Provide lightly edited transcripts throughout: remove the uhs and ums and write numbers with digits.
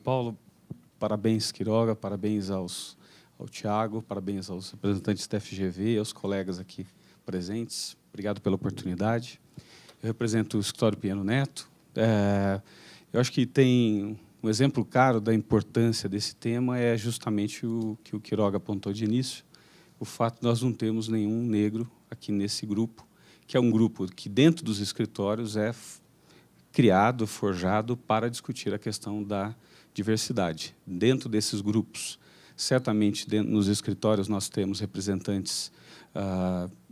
Paulo. Parabéns, Quiroga, parabéns ao Tiago, parabéns aos representantes da FGV e aos colegas aqui presentes. Obrigado pela oportunidade. Eu represento o Escritório Pinheiro Neto. Eu acho que tem um exemplo claro da importância desse tema é justamente o que o Quiroga apontou de início, o fato de nós não termos nenhum negro aqui nesse grupo, que é um grupo que, dentro dos escritórios, é criado, forjado para discutir a questão da diversidade. Dentro desses grupos, certamente, nos escritórios, nós temos representantes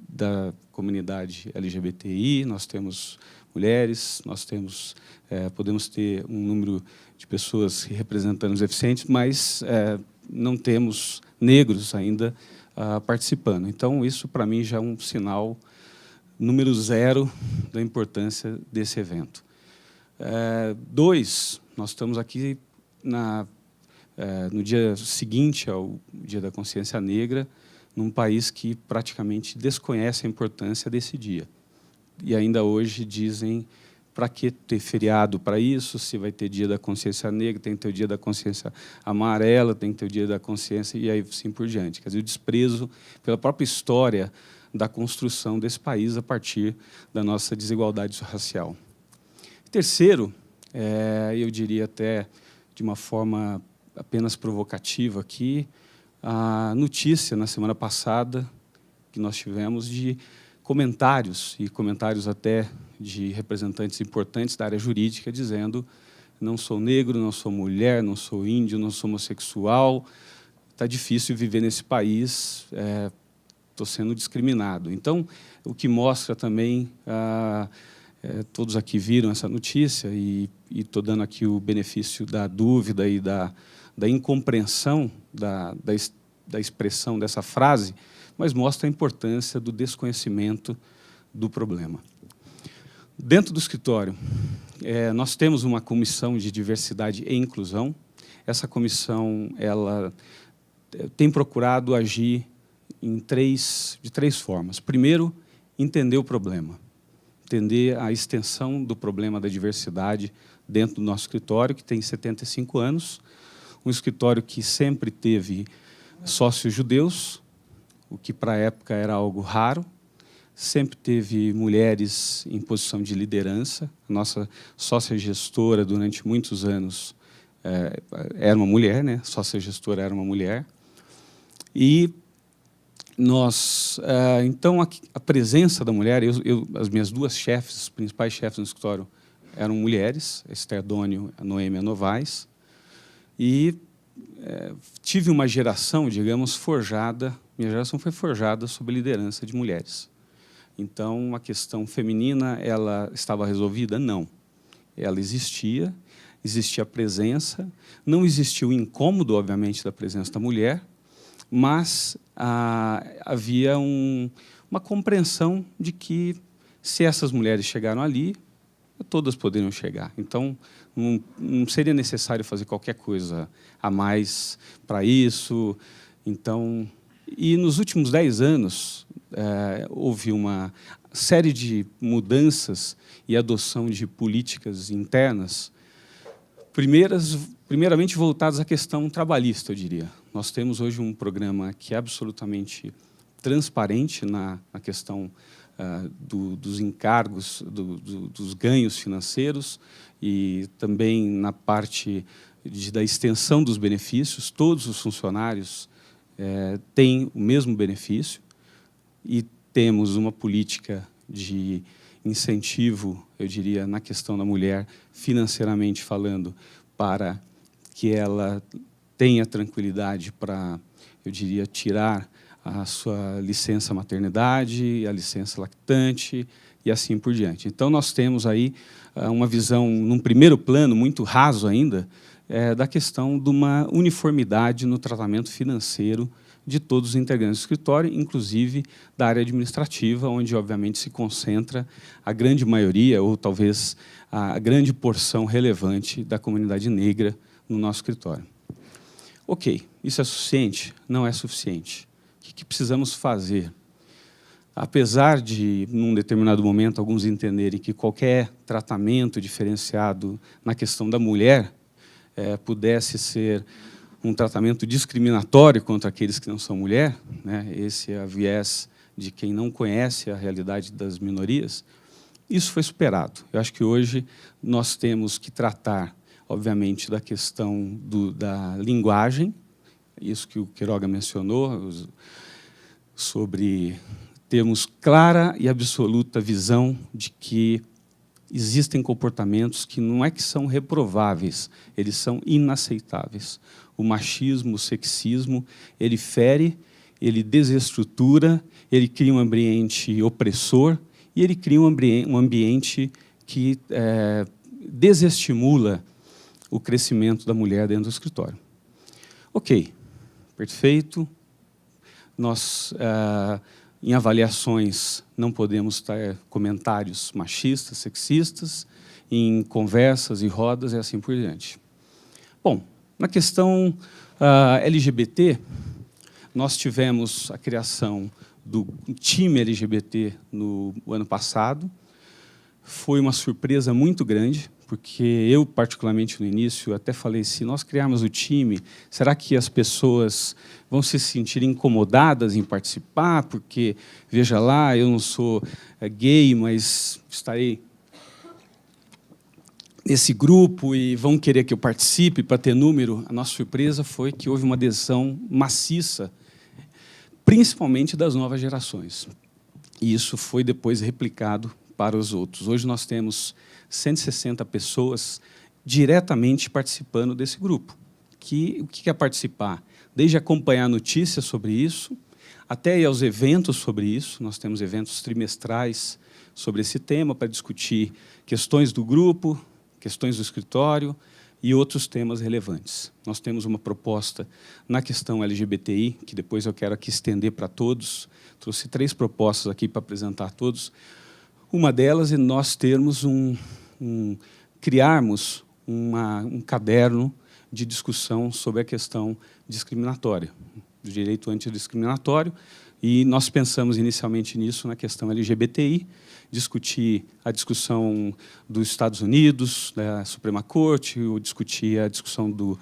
da comunidade LGBTI, nós temos mulheres, nós temos, podemos ter um número de pessoas representando os deficientes, mas não temos negros ainda participando. Então, isso, para mim, já é um sinal número 0 da importância desse evento. 2, nós estamos aqui no dia seguinte ao Dia da Consciência Negra, num país que praticamente desconhece a importância desse dia. E ainda hoje dizem, para que ter feriado para isso, se vai ter Dia da Consciência Negra, tem que ter o Dia da Consciência Amarela, tem que ter o Dia da Consciência, e aí assim por diante. Quer dizer, o desprezo pela própria história da construção desse país a partir da nossa desigualdade racial. Terceiro, eu diria até de uma forma apenas provocativa aqui, a notícia na semana passada que nós tivemos de comentários, e comentários até de representantes importantes da área jurídica, dizendo: não sou negro, não sou mulher, não sou índio, não sou homossexual, está difícil viver nesse país, estou sendo discriminado. Então, o que mostra também, todos aqui viram essa notícia, e estou dando aqui o benefício da dúvida e da incompreensão da expressão dessa frase, mas mostra a importância do desconhecimento do problema. Dentro do escritório, nós temos uma comissão de diversidade e inclusão. Essa comissão ela tem procurado agir de três formas. Primeiro, entender o problema, entender a extensão do problema da diversidade dentro do nosso escritório, que tem 75 anos, um escritório que sempre teve sócios judeus, o que para a época era algo raro, sempre teve mulheres em posição de liderança. A nossa sócia gestora, durante muitos anos, era uma mulher, né? Sócia gestora era uma mulher. E nós, então, a presença da mulher, as minhas duas chefes, as principais chefes no escritório, eram mulheres, a Esther Dônio, a Noêmia Novaes, e tive uma geração, digamos, forjada, minha geração foi forjada sob a liderança de mulheres. Então, a questão feminina, ela estava resolvida? Não. Ela existia a presença, não existia o incômodo, obviamente, da presença da mulher, mas havia uma compreensão de que, se essas mulheres chegaram ali, todas poderiam chegar. Então, não seria necessário fazer qualquer coisa a mais para isso. Então, e nos últimos 10 anos, houve uma série de mudanças e adoção de políticas internas, primeiramente voltadas à questão trabalhista, eu diria. Nós temos hoje um programa que é absolutamente transparente na questão dos encargos, dos ganhos financeiros, e também na parte da extensão dos benefícios. Todos os funcionários têm o mesmo benefício, e temos uma política de incentivo, eu diria, na questão da mulher, financeiramente falando, para que ela tenha tranquilidade para, eu diria, tirar a sua licença maternidade, a licença lactante e assim por diante. Então, nós temos aí uma visão, num primeiro plano, muito raso ainda, da questão de uma uniformidade no tratamento financeiro de todos os integrantes do escritório, inclusive da área administrativa, onde, obviamente, se concentra a grande maioria, ou talvez a grande porção relevante da comunidade negra no nosso escritório. Ok, isso é suficiente? Não é suficiente. O que precisamos fazer? Apesar de, num determinado momento, alguns entenderem que qualquer tratamento diferenciado na questão da mulher pudesse ser um tratamento discriminatório contra aqueles que não são mulher, né? Esse é o viés de quem não conhece a realidade das minorias. Isso foi superado. Eu acho que hoje nós temos que tratar, obviamente, da questão da linguagem, isso que o Queiroga mencionou, sobre termos clara e absoluta visão de que existem comportamentos que não é que são reprováveis, eles são inaceitáveis. O machismo, o sexismo, ele fere, ele desestrutura, ele cria um ambiente opressor e ele cria um ambiente que desestimula o crescimento da mulher dentro do escritório. Ok, perfeito. Nós, em avaliações, não podemos ter comentários machistas, sexistas, em conversas e rodas e assim por diante. Bom, na questão LGBT, nós tivemos a criação do time LGBT no ano passado. Foi uma surpresa muito grande, porque eu, particularmente no início, até falei, se nós criarmos o time, será que as pessoas vão se sentir incomodadas em participar? Porque, veja lá, eu não sou gay, mas estarei nesse grupo e vão querer que eu participe para ter número. A nossa surpresa foi que houve uma adesão maciça, principalmente das novas gerações. E isso foi depois replicado para os outros. Hoje nós temos 160 pessoas diretamente participando desse grupo. O que é participar? Desde acompanhar notícias sobre isso, até ir aos eventos sobre isso. Nós temos eventos trimestrais sobre esse tema para discutir questões do grupo, questões do escritório e outros temas relevantes. Nós temos uma proposta na questão LGBTI, que depois eu quero aqui estender para todos. Trouxe 3 propostas aqui para apresentar a todos. Uma delas é nós termos criarmos um caderno de discussão sobre a questão discriminatória, do direito antidiscriminatório, e nós pensamos inicialmente nisso na questão LGBTI, discutir a discussão dos Estados Unidos, da Suprema Corte, ou discutir a discussão do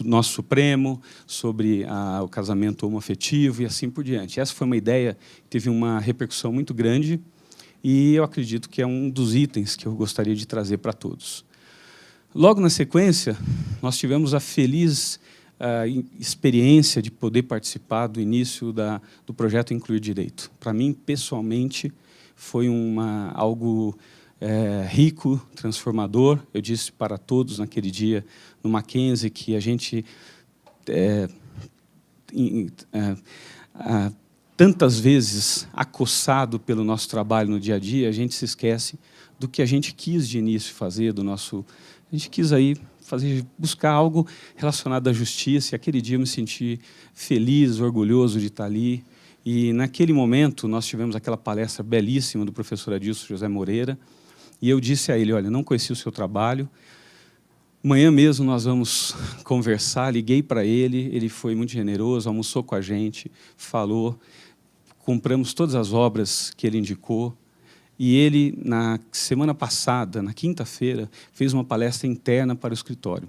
nosso Supremo sobre o casamento homoafetivo e assim por diante. Essa foi uma ideia que teve uma repercussão muito grande e eu acredito que é um dos itens que eu gostaria de trazer para todos. Logo na sequência, nós tivemos a feliz experiência de poder participar do início do projeto Incluir Direito. Para mim, pessoalmente, foi algo rico, transformador. Eu disse para todos naquele dia, no Mackenzie, que a gente, tantas vezes acossado pelo nosso trabalho no dia a dia, a gente se esquece do que a gente quis de início fazer, a gente quis aí buscar algo relacionado à justiça, e aquele dia eu me senti feliz, orgulhoso de estar ali. E, naquele momento, nós tivemos aquela palestra belíssima do professor Adilson José Moreira, e eu disse a ele, olha, não conheci o seu trabalho, amanhã mesmo nós vamos conversar, liguei para ele, ele foi muito generoso, almoçou com a gente, falou, compramos todas as obras que ele indicou, e ele, na semana passada, na quinta-feira, fez uma palestra interna para o escritório.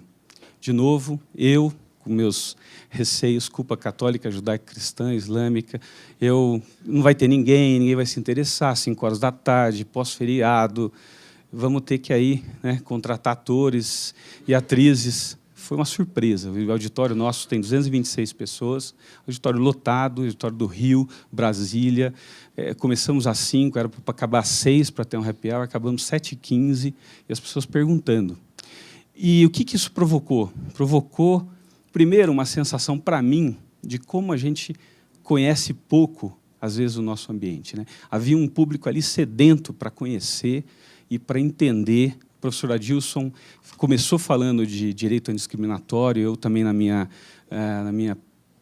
De novo, eu, com meus receios, culpa católica, judaica, cristã, islâmica, não vai ter ninguém vai se interessar, 5 horas da tarde, pós-feriado, vamos ter que aí, né, contratar atores e atrizes. Foi uma surpresa. O auditório nosso tem 226 pessoas, auditório lotado, auditório do Rio, Brasília. Começamos às 5, era para acabar às 6 para ter um happy hour, acabamos 7h15, e as pessoas perguntando. E o que isso provocou? Provocou, primeiro, uma sensação para mim de como a gente conhece pouco, às vezes, o nosso ambiente, né? Havia um público ali sedento para conhecer e para entender. O professor Adilson começou falando de direito antidiscriminatório, eu também, na minha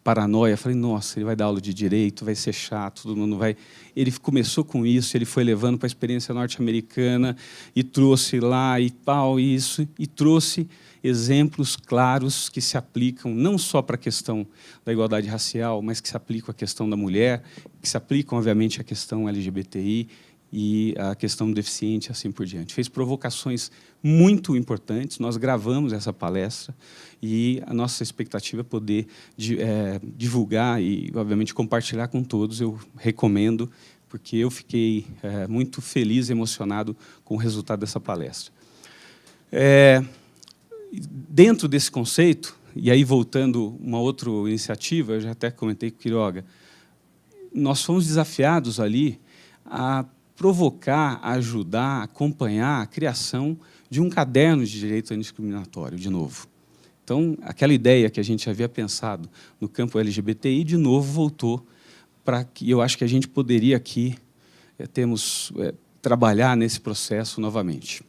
paranoia, falei, nossa, ele vai dar aula de direito, vai ser chato, todo mundo vai... Ele começou com isso, ele foi levando para a experiência norte-americana e trouxe lá e tal, isso, e trouxe exemplos claros que se aplicam não só para a questão da igualdade racial, mas que se aplicam à questão da mulher, que se aplicam, obviamente, à questão LGBTI, e a questão do deficiente, assim por diante. Fez provocações muito importantes, nós gravamos essa palestra, e a nossa expectativa é poder divulgar e, obviamente, compartilhar com todos. Eu recomendo, porque eu fiquei muito feliz e emocionado com o resultado dessa palestra. Dentro desse conceito, e aí voltando uma outra iniciativa, eu já até comentei com o Quiroga, nós fomos desafiados ali a provocar, a ajudar, a acompanhar a criação de um caderno de direito antidiscriminatório, de novo. Então, aquela ideia que a gente havia pensado no campo LGBTI, de novo voltou para que eu acho que a gente poderia aqui trabalhar nesse processo novamente.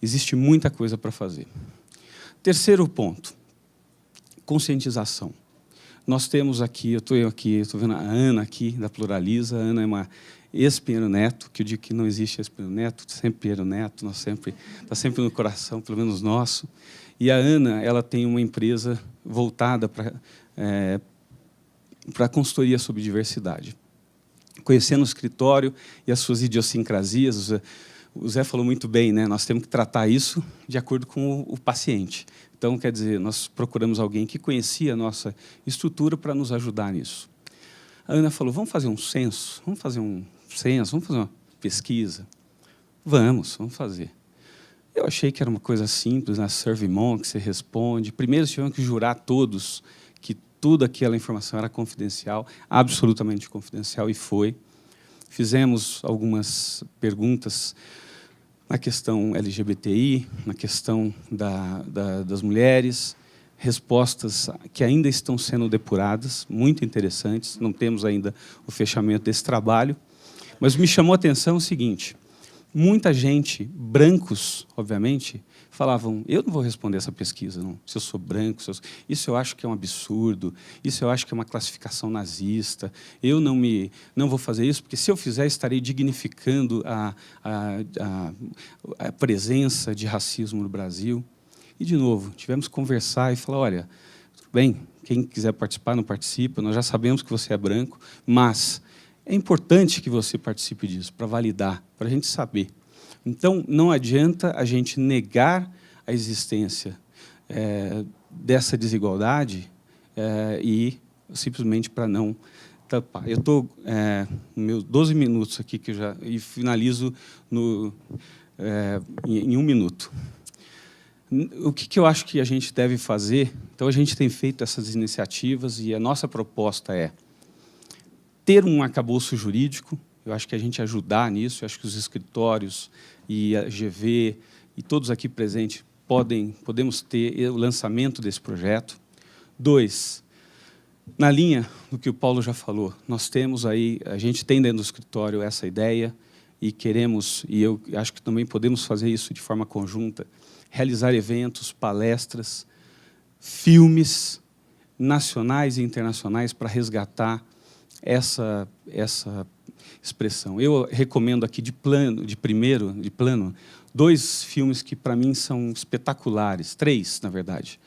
Existe muita coisa para fazer. Terceiro ponto, conscientização. Nós temos aqui, eu estou vendo a Ana aqui, da Pluraliza. A Ana é uma ex-Pinheiro Neto, que eu digo que não existe ex-Pinheiro Neto, sempre Pinheiro Neto, está sempre no coração, pelo menos nosso. E a Ana, ela tem uma empresa voltada para a consultoria sobre diversidade. Conhecendo o escritório e as suas idiosincrasias, o Zé falou muito bem, né? Nós temos que tratar isso de acordo com o paciente. Então, quer dizer, nós procuramos alguém que conhecia a nossa estrutura para nos ajudar nisso. A Ana falou, vamos fazer um censo, vamos fazer uma pesquisa. Vamos fazer. Eu achei que era uma coisa simples, na SurveyMonkey, que você responde. Primeiro, tiveram que jurar todos que toda aquela informação era confidencial, absolutamente confidencial, e foi. Fizemos algumas perguntas na questão LGBTI, na questão das mulheres, respostas que ainda estão sendo depuradas, muito interessantes. Não temos ainda o fechamento desse trabalho, mas me chamou a atenção o seguinte: muita gente, brancos, obviamente, falavam, eu não vou responder essa pesquisa, não. Se eu sou branco, isso eu acho que é um absurdo, isso eu acho que é uma classificação nazista, eu não vou fazer isso, porque se eu fizer, estarei dignificando a presença de racismo no Brasil. E, de novo, tivemos que conversar e falar, olha, tudo bem, quem quiser participar, não participa, nós já sabemos que você é branco, mas é importante que você participe disso, para validar, para a gente saber. Então, não adianta a gente negar a existência dessa desigualdade e simplesmente para não tapar. Eu estou meus 12 minutos aqui que eu já e finalizo em 1 minuto. O que eu acho que a gente deve fazer? Então, a gente tem feito essas iniciativas e a nossa proposta é ter um arcabouço jurídico. Eu acho que a gente ajudar nisso, eu acho que os escritórios e a GV e todos aqui presentes podemos ter o lançamento desse projeto. 2, na linha do que o Paulo já falou, nós temos aí, a gente tem dentro do escritório essa ideia e queremos, e eu acho que também podemos fazer isso de forma conjunta, realizar eventos, palestras, filmes nacionais e internacionais para resgatar essa expressão. Eu recomendo aqui de plano, 2 filmes que para mim são espetaculares, 3, na verdade.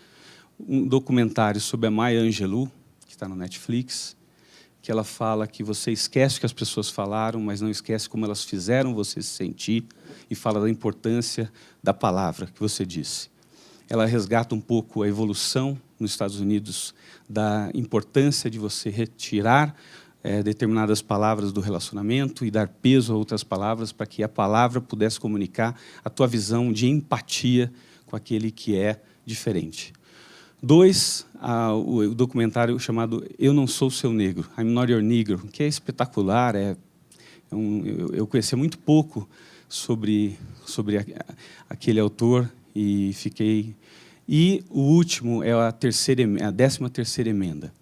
Um documentário sobre a Maya Angelou, que está no Netflix, que ela fala que você esquece o que as pessoas falaram, mas não esquece como elas fizeram você se sentir, e fala da importância da palavra que você disse. Ela resgata um pouco a evolução nos Estados Unidos da importância de você retirar determinadas palavras do relacionamento e dar peso a outras palavras para que a palavra pudesse comunicar a tua visão de empatia com aquele que é diferente. 2, o documentário chamado Eu Não Sou Seu Negro, I'm Not Your Negro, que é espetacular. Eu conhecia muito pouco sobre aquele autor e fiquei... E o último é a 13ª emenda,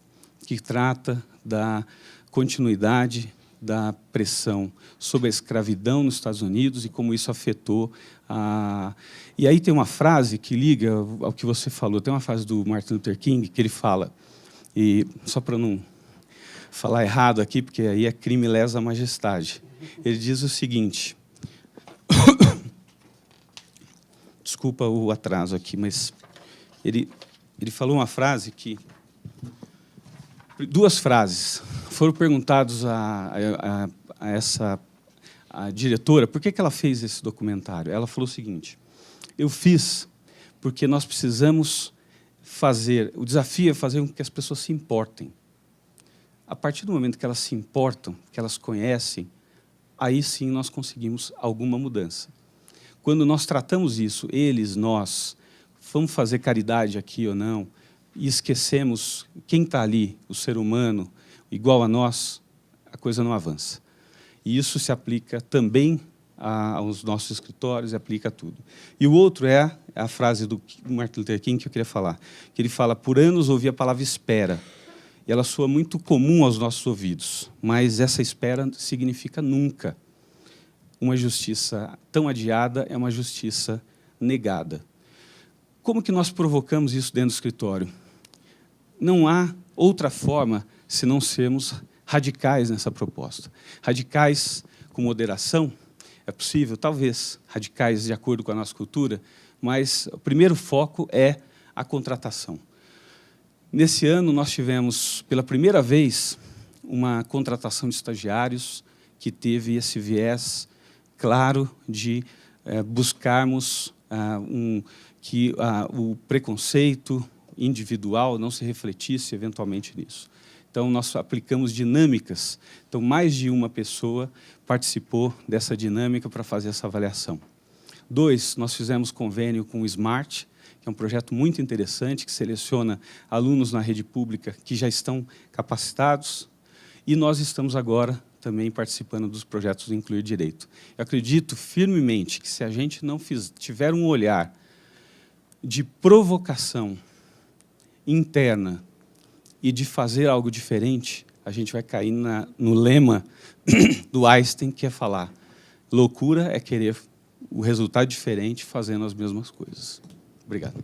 que trata da continuidade da pressão sobre a escravidão nos Estados Unidos e como isso afetou a... E aí tem uma frase que liga ao que você falou, tem uma frase do Martin Luther King que ele fala, e só para não falar errado aqui, porque aí é crime lesa majestade, ele diz o seguinte, desculpa o atraso aqui, mas ele falou uma frase que... 2 frases foram perguntados a a diretora, por que ela fez esse documentário? Ela falou o seguinte: eu fiz porque nós precisamos fazer, o desafio é fazer com que as pessoas se importem. A partir do momento que elas se importam, que elas conhecem, aí sim nós conseguimos alguma mudança. Quando nós tratamos isso, eles, nós, vamos fazer caridade aqui ou não, e esquecemos quem está ali, o ser humano, igual a nós, a coisa não avança. E isso se aplica também aos nossos escritórios, e aplica a tudo. E o outro é a frase do Martin Luther King que eu queria falar, que ele fala: por anos ouvi a palavra espera, e ela soa muito comum aos nossos ouvidos, mas essa espera significa nunca. Uma justiça tão adiada é uma justiça negada. Como que nós provocamos isso dentro do escritório? Não há outra forma senão sermos radicais nessa proposta. Radicais com moderação, é possível, talvez, radicais de acordo com a nossa cultura, mas o primeiro foco é a contratação. Nesse ano, nós tivemos, pela primeira vez, uma contratação de estagiários que teve esse viés claro de buscarmos que o preconceito individual não se refletisse eventualmente nisso. Então, nós aplicamos dinâmicas. Então, mais de uma pessoa participou dessa dinâmica para fazer essa avaliação. 2, nós fizemos convênio com o SMART, que é um projeto muito interessante, que seleciona alunos na rede pública que já estão capacitados, e nós estamos agora também participando dos projetos do Incluir Direito. Eu acredito firmemente que, se a gente não tiver um olhar de provocação interna e de fazer algo diferente, a gente vai cair no lema do Einstein, que é falar: loucura é querer o resultado diferente fazendo as mesmas coisas. Obrigado.